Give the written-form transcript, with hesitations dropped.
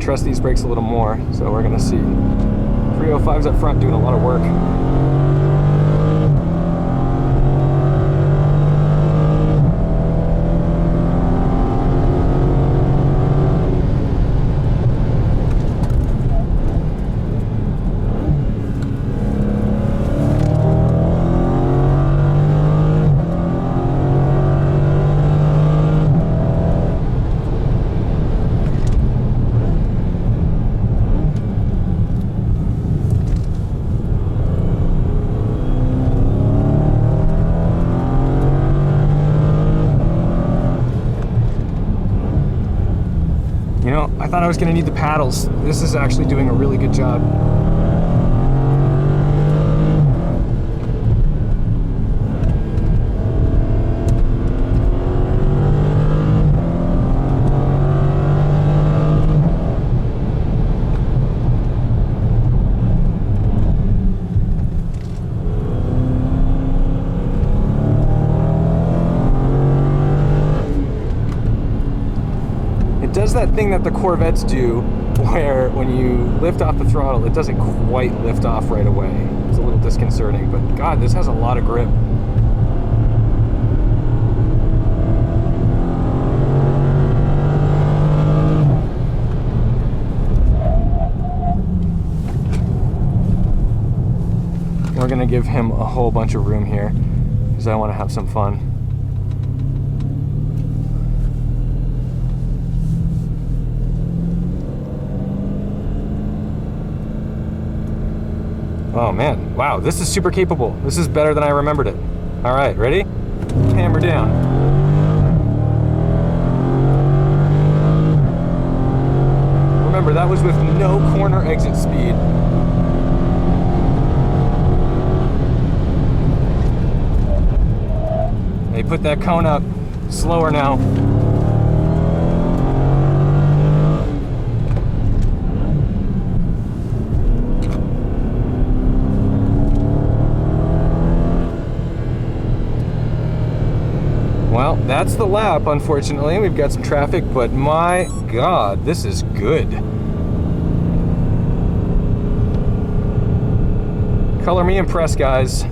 trust these brakes a little more, so we're gonna see. 305's up front doing a lot of work. You know, I thought I was going to need the paddles. This is actually doing a really good job. Does that thing that the Corvettes do where when you lift off the throttle it doesn't quite lift off right away. It's a little disconcerting, but God, this has a lot of grip. We're gonna give him a whole bunch of room here because I want to have some fun. Oh man, wow, this is super capable. This is better than I remembered it. All right, ready? Hammer down. Remember, that was with no corner exit speed. Hey, put that cone up. Slower now. Well, that's the lap, unfortunately. We've got some traffic, but my God, this is good. Color me impressed, guys.